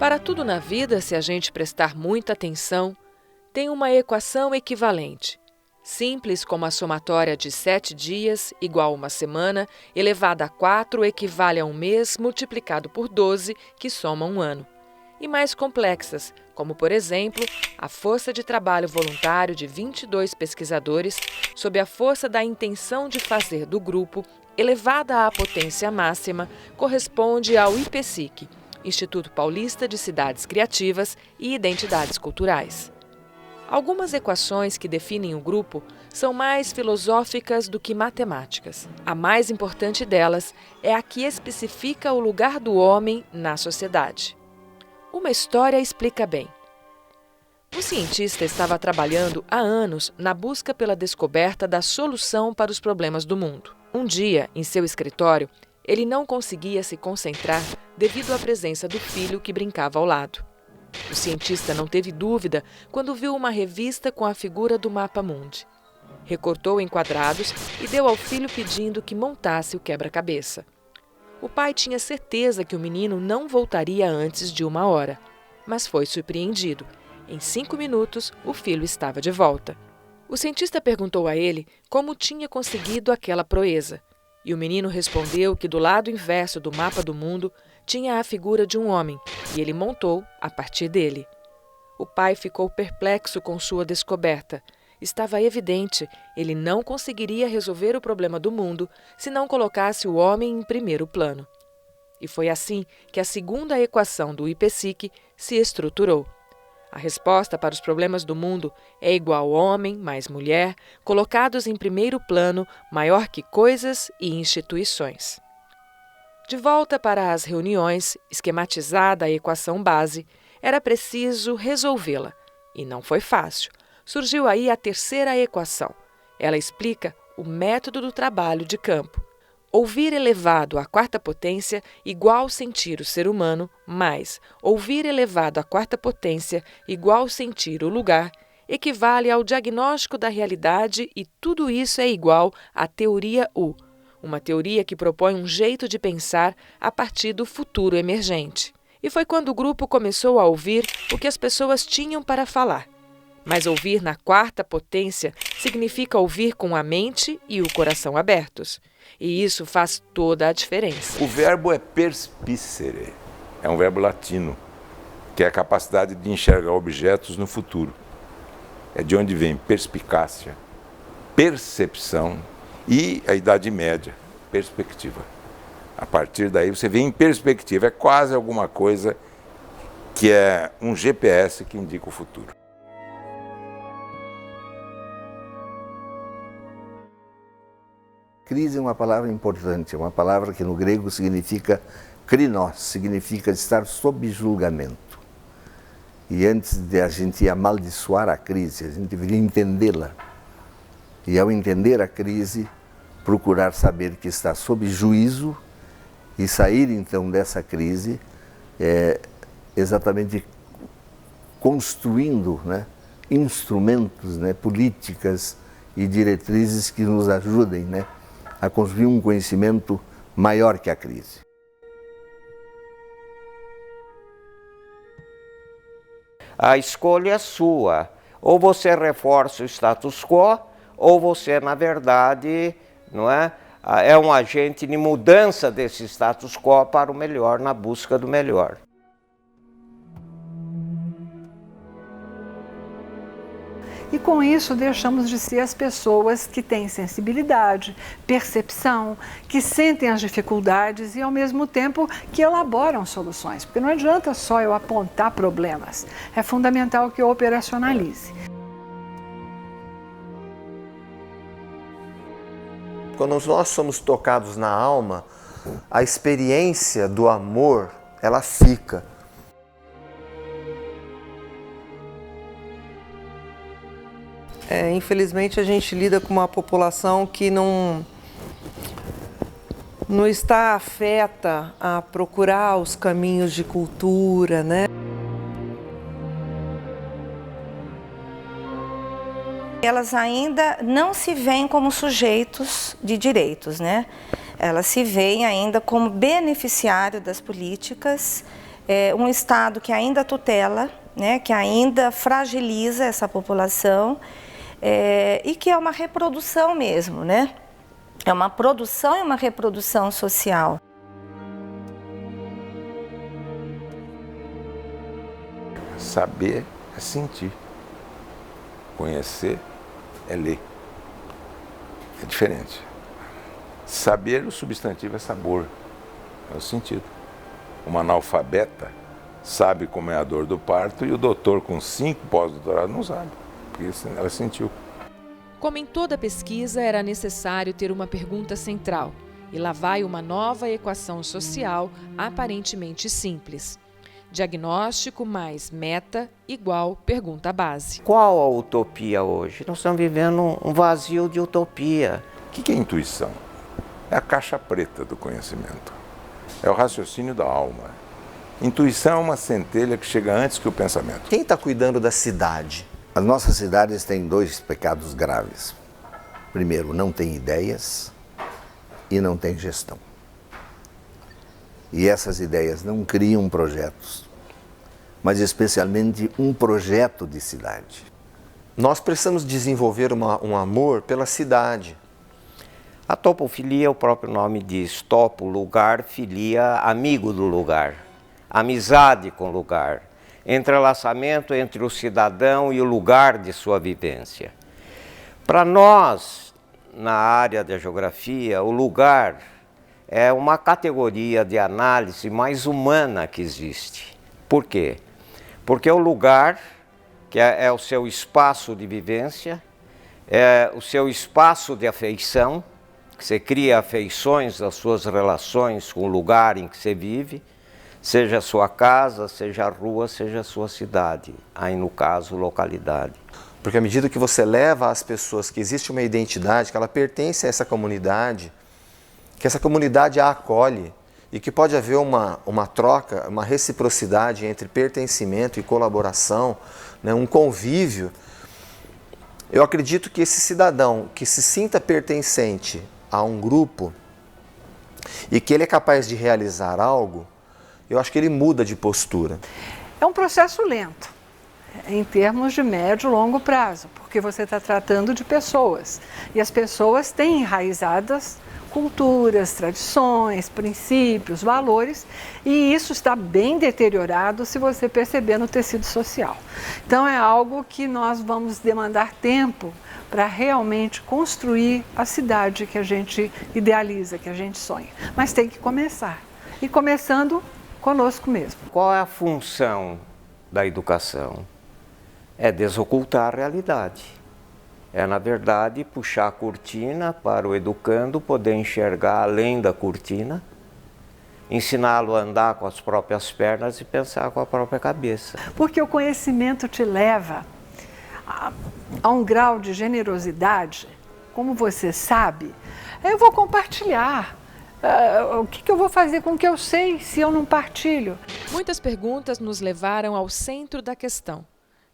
Para tudo na vida, se a gente prestar muita atenção, tem uma equação equivalente. Simples como a somatória de 7 dias igual a uma semana, elevada a 4 equivale a um mês multiplicado por 12, que soma um ano. E mais complexas, como, por exemplo, a força de trabalho voluntário de 22 pesquisadores sob a força da intenção de fazer do grupo, elevada à potência máxima, corresponde ao IPSIC, Instituto Paulista de Cidades Criativas e Identidades Culturais. Algumas equações que definem o grupo são mais filosóficas do que matemáticas. A mais importante delas é a que especifica o lugar do homem na sociedade. Uma história explica bem. Um cientista estava trabalhando há anos na busca pela descoberta da solução para os problemas do mundo. Um dia, em seu escritório, ele não conseguia se concentrar devido à presença do filho que brincava ao lado. O cientista não teve dúvida quando viu uma revista com a figura do mapa mundi. Recortou em quadrados e deu ao filho pedindo que montasse o quebra-cabeça. O pai tinha certeza que o menino não voltaria antes de 1 hora, mas foi surpreendido. Em 5 minutos, o filho estava de volta. O cientista perguntou a ele como tinha conseguido aquela proeza, e o menino respondeu que do lado inverso do mapa do mundo tinha a figura de um homem, e ele montou a partir dele. O pai ficou perplexo com sua descoberta. Estava evidente, ele não conseguiria resolver o problema do mundo se não colocasse o homem em primeiro plano. E foi assim que a segunda equação do IPSIC se estruturou. A resposta para os problemas do mundo é igual homem mais mulher, colocados em primeiro plano, maior que coisas e instituições. De volta para as reuniões, esquematizada a equação base, era preciso resolvê-la. E não foi fácil. Surgiu aí a terceira equação. Ela explica o método do trabalho de campo. Ouvir elevado à quarta potência igual sentir o ser humano, mais ouvir elevado à quarta potência igual sentir o lugar, equivale ao diagnóstico da realidade e tudo isso é igual à teoria U, uma teoria que propõe um jeito de pensar a partir do futuro emergente. E foi quando o grupo começou a ouvir o que as pessoas tinham para falar. Mas ouvir na quarta potência significa ouvir com a mente e o coração abertos. E isso faz toda a diferença. O verbo é perspicere, é um verbo latino, que é a capacidade de enxergar objetos no futuro. É de onde vem perspicácia, percepção e a Idade Média, perspectiva. A partir daí você vê em perspectiva, é quase alguma coisa que é um GPS que indica o futuro. Crise é uma palavra importante, é uma palavra que no grego significa krinos, significa estar sob julgamento. E antes de a gente amaldiçoar a crise, a gente deveria entendê-la. E ao entender a crise, procurar saber que está sob juízo e sair então dessa crise exatamente construindo, instrumentos, políticas e diretrizes que nos ajudem, a construir um conhecimento maior que a crise. A escolha é sua. Ou você reforça o status quo, ou você, na verdade, é um agente de mudança desse status quo para o melhor, na busca do melhor. E com isso deixamos de ser as pessoas que têm sensibilidade, percepção, que sentem as dificuldades e ao mesmo tempo que elaboram soluções. Porque não adianta só eu apontar problemas, é fundamental que eu operacionalize. Quando nós somos tocados na alma, a experiência do amor, ela fica. Infelizmente a gente lida com uma população que não está afeta a procurar os caminhos de cultura, Elas ainda não se veem como sujeitos de direitos, Elas se veem ainda como beneficiário das políticas um Estado que ainda tutela, né, que ainda fragiliza essa população e que é uma reprodução mesmo, né? É uma produção e uma reprodução social. Saber é sentir. Conhecer é ler. É diferente. Saber, o substantivo é sabor, é o sentido. Uma analfabeta sabe como é a dor do parto e o doutor com 5 pós-doutorados não sabe, porque ela sentiu. Como em toda pesquisa, era necessário ter uma pergunta central. E lá vai uma nova equação social aparentemente simples. Diagnóstico mais meta igual pergunta base. Qual a utopia hoje? Nós estamos vivendo um vazio de utopia. O que é intuição? É a caixa preta do conhecimento. É o raciocínio da alma. Intuição é uma centelha que chega antes que o pensamento. Quem está cuidando da cidade? As nossas cidades têm 2 pecados graves. Primeiro, não tem ideias e não tem gestão. E essas ideias não criam projetos, mas especialmente um projeto de cidade. Nós precisamos desenvolver um amor pela cidade. A topofilia, o próprio nome diz, topo, lugar, filia, amigo do lugar, amizade com o lugar, entrelaçamento entre o cidadão e o lugar de sua vivência. Para nós, na área da geografia, o lugar é uma categoria de análise mais humana que existe. Por quê? Porque o lugar, que é o seu espaço de vivência, é o seu espaço de afeição, que você cria afeições das suas relações com o lugar em que você vive, seja a sua casa, seja a rua, seja a sua cidade, aí no caso, localidade. Porque à medida que você leva às pessoas que existe uma identidade, que ela pertence a essa comunidade, que essa comunidade a acolhe e que pode haver uma troca, uma reciprocidade entre pertencimento e colaboração, né, um convívio. Eu acredito que esse cidadão que se sinta pertencente a um grupo e que ele é capaz de realizar algo, eu acho que ele muda de postura. É um processo lento, em termos de médio e longo prazo, porque você está tratando de pessoas e as pessoas têm enraizadas culturas, tradições, princípios, valores, e isso está bem deteriorado se você perceber no tecido social. Então é algo que nós vamos demandar tempo para realmente construir a cidade que a gente idealiza, que a gente sonha. Mas tem que começar, e começando conosco mesmo. Qual é a função da educação? É desocultar a realidade. É, na verdade, puxar a cortina para o educando poder enxergar além da cortina, ensiná-lo a andar com as próprias pernas e pensar com a própria cabeça. Porque o conhecimento te leva a um grau de generosidade, como você sabe, eu vou compartilhar. O que eu vou fazer com o que eu sei se eu não partilho? Muitas perguntas nos levaram ao centro da questão.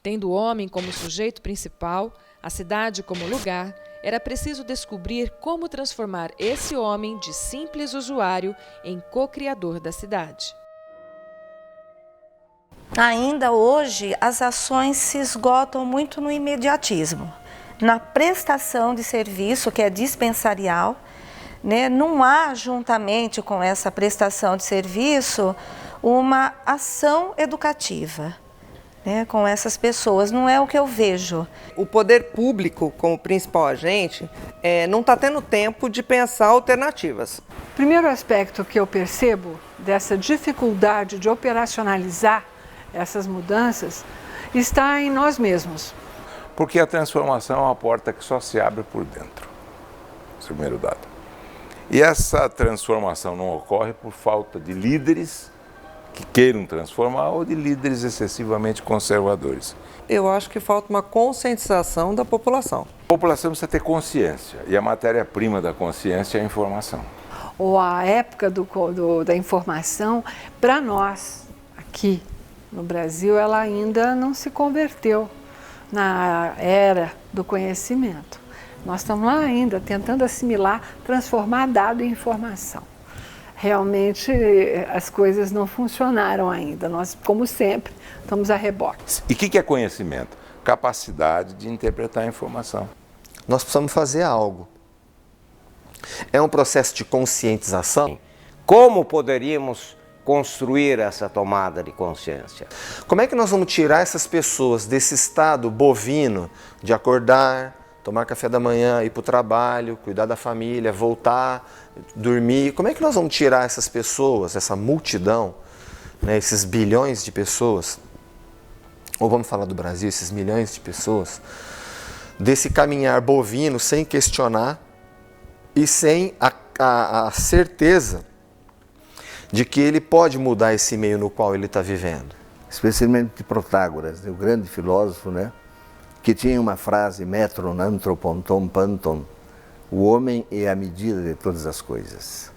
Tendo o homem como sujeito principal, a cidade como lugar, era preciso descobrir como transformar esse homem de simples usuário em co-criador da cidade. Ainda hoje, as ações se esgotam muito no imediatismo, na prestação de serviço, que é dispensarial, né? Não há, juntamente com essa prestação de serviço, uma ação educativa, né, com essas pessoas. Não é o que eu vejo. O poder público, como principal agente, não está tendo tempo de pensar alternativas. O primeiro aspecto que eu percebo dessa dificuldade de operacionalizar essas mudanças está em nós mesmos. Porque a transformação é uma porta que só se abre por dentro. Esse é o primeiro dado. E essa transformação não ocorre por falta de líderes que queiram transformar ou de líderes excessivamente conservadores. Eu acho que falta uma conscientização da população. A população precisa ter consciência, e a matéria-prima da consciência é a informação. Ou a época da informação, para nós, aqui no Brasil, ela ainda não se converteu na era do conhecimento. Nós estamos lá ainda tentando assimilar, transformar dado em informação. realmente as coisas não funcionaram ainda. Nós, como sempre, estamos a reboque. E o que é conhecimento? Capacidade de interpretar a informação. Nós precisamos fazer algo. É um processo de conscientização. Como poderíamos construir essa tomada de consciência? Como é que nós vamos tirar essas pessoas desse estado bovino de acordar, tomar café da manhã, ir para o trabalho, cuidar da família, voltar, dormir? Como é que nós vamos tirar essas pessoas, essa multidão, né, esses bilhões de pessoas, ou vamos falar do Brasil, esses milhões de pessoas, desse caminhar bovino sem questionar e sem a certeza de que ele pode mudar esse meio no qual ele está vivendo? Especialmente de Protágoras, o grande filósofo, né? Que tinha uma frase, metron, anthropon, ton, panton, o homem é a medida de todas as coisas.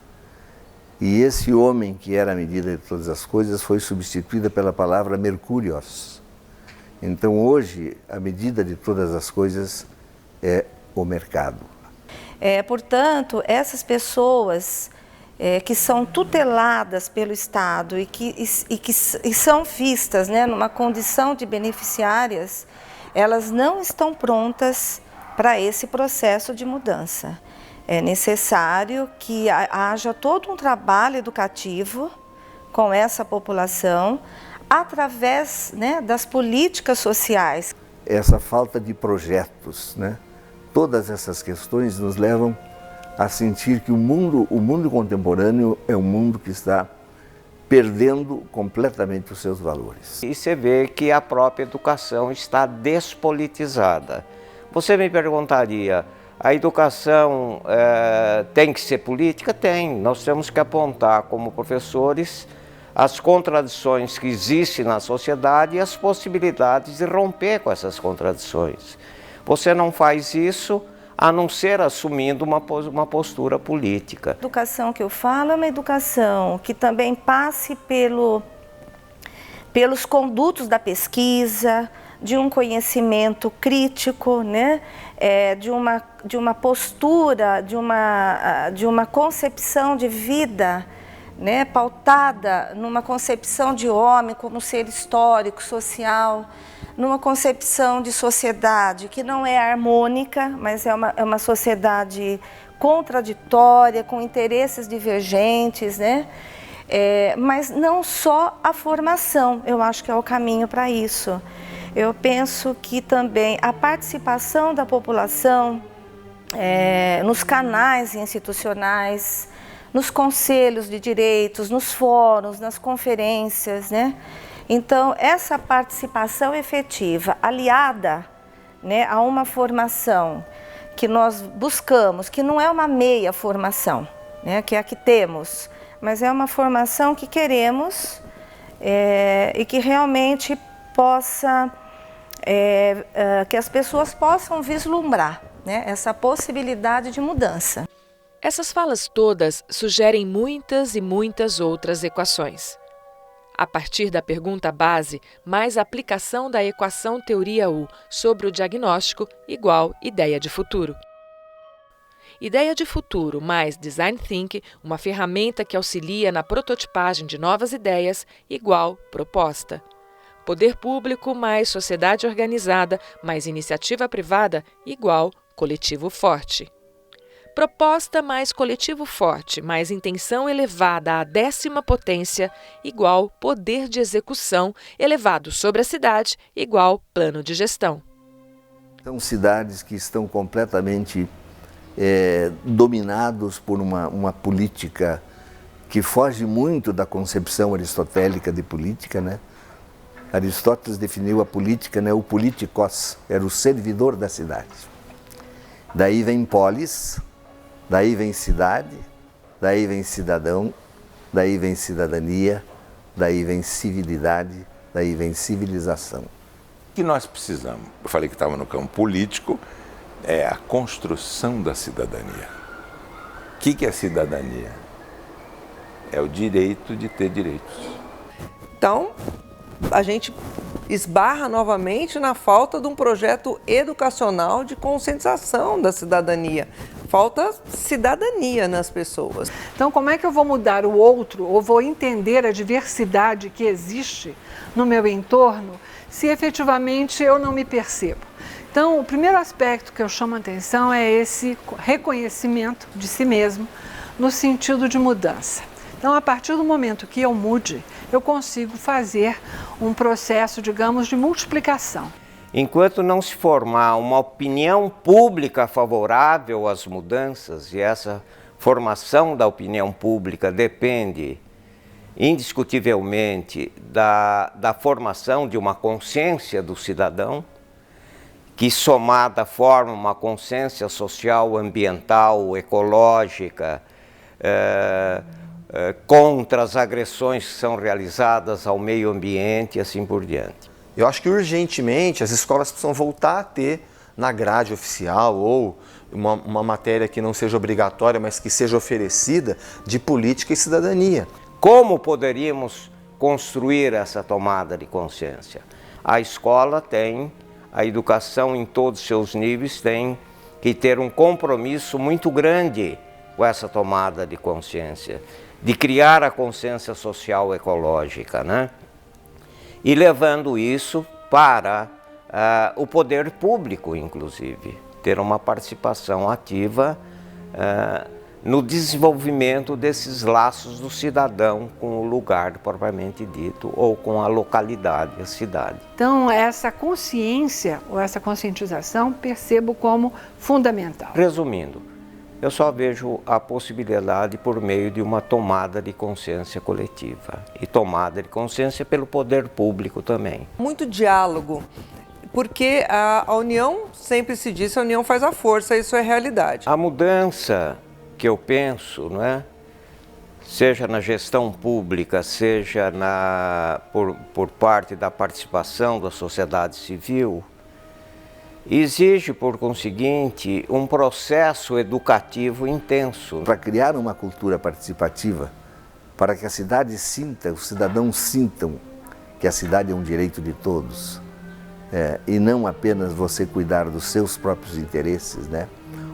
E esse homem que era a medida de todas as coisas foi substituída pela palavra mercúrios. Então hoje a medida de todas as coisas é o mercado. Portanto, essas pessoas que são tuteladas pelo Estado e que são vistas, né, numa condição de beneficiárias, elas não estão prontas para esse processo de mudança. É necessário que haja todo um trabalho educativo com essa população, através, né, das políticas sociais. Essa falta de projetos, né? Todas essas questões nos levam a sentir que o mundo contemporâneo é um mundo que está perdendo completamente os seus valores. E você vê que a própria educação está despolitizada. Você me perguntaria, a educação tem que ser política? Tem. Nós temos que apontar como professores as contradições que existem na sociedade e as possibilidades de romper com essas contradições. Você não faz isso a não ser assumindo uma postura política. A educação que eu falo é uma educação que também passe pelos condutos da pesquisa, de um conhecimento crítico, né? De uma postura, de uma concepção de vida, né? Pautada numa concepção de homem como ser histórico, social, numa concepção de sociedade que não é harmônica, mas é uma sociedade contraditória, com interesses divergentes, né? Mas não só a formação, eu acho que é o caminho para isso. Eu penso que também a participação da população nos canais institucionais, nos conselhos de direitos, nos fóruns, nas conferências, né? Então, essa participação efetiva, aliada, né, a uma formação que nós buscamos, que não é uma meia formação, né, que é a que temos, mas é uma formação que queremos e que realmente possa, que as pessoas possam vislumbrar, né, essa possibilidade de mudança. Essas falas todas sugerem muitas e muitas outras equações. A partir da pergunta base, mais a aplicação da equação teoria U sobre o diagnóstico igual ideia de futuro. Ideia de futuro mais design thinking, uma ferramenta que auxilia na prototipagem de novas ideias, igual proposta. Poder público mais sociedade organizada mais iniciativa privada, igual coletivo forte. Proposta mais coletivo forte, mais intenção elevada à 10ª potência, igual poder de execução elevado sobre a cidade, igual plano de gestão. São cidades que estão completamente dominados por uma política que foge muito da concepção aristotélica de política, né? Aristóteles definiu a política, né? O politikos era o servidor da cidade. Daí vem polis, daí vem cidade, daí vem cidadão, daí vem cidadania, daí vem civilidade, daí vem civilização. O que nós precisamos? Eu falei que estava no campo político, é a construção da cidadania. O que é cidadania? É o direito de ter direitos. Então, a gente esbarra novamente na falta de um projeto educacional de conscientização da cidadania. Falta cidadania nas pessoas. Então, como é que eu vou mudar o outro ou vou entender a diversidade que existe no meu entorno se efetivamente eu não me percebo? Então, o primeiro aspecto que eu chamo a atenção é esse reconhecimento de si mesmo no sentido de mudança. Então, a partir do momento que eu mude, eu consigo fazer um processo, digamos, de multiplicação. Enquanto não se formar uma opinião pública favorável às mudanças, e essa formação da opinião pública depende indiscutivelmente da formação de uma consciência do cidadão, que somada forma uma consciência social, ambiental, ecológica, contra as agressões que são realizadas ao meio ambiente e assim por diante. Eu acho que urgentemente as escolas precisam voltar a ter na grade oficial ou uma matéria que não seja obrigatória, mas que seja oferecida de política e cidadania. Como poderíamos construir essa tomada de consciência? A escola tem, a educação em todos os seus níveis tem que ter um compromisso muito grande com essa tomada de consciência, de criar a consciência social ecológica, né? E levando isso para o poder público, inclusive, ter uma participação ativa no desenvolvimento desses laços do cidadão com o lugar propriamente dito ou com a localidade, a cidade. Então, essa consciência ou essa conscientização percebo como fundamental. Resumindo, eu só vejo a possibilidade por meio de uma tomada de consciência coletiva e tomada de consciência pelo poder público também. Muito diálogo, porque a união, sempre se disse, a união faz a força, isso é realidade. A mudança que eu penso, não é? Seja na gestão pública, seja por parte da participação da sociedade civil, exige, por conseguinte, um processo educativo intenso. Para criar uma cultura participativa, para que a cidade sinta, os cidadãos sintam que a cidade é um direito de todos, e não apenas você cuidar dos seus próprios interesses, né?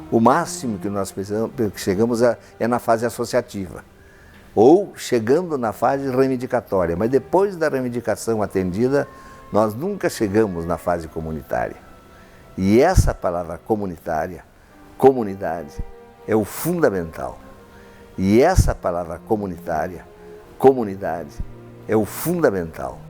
O máximo que nós chegamos é na fase associativa, ou chegando na fase reivindicatória, mas depois da reivindicação atendida, nós nunca chegamos na fase comunitária. E essa palavra comunitária, comunidade, é o fundamental. E essa palavra comunitária, comunidade, é o fundamental.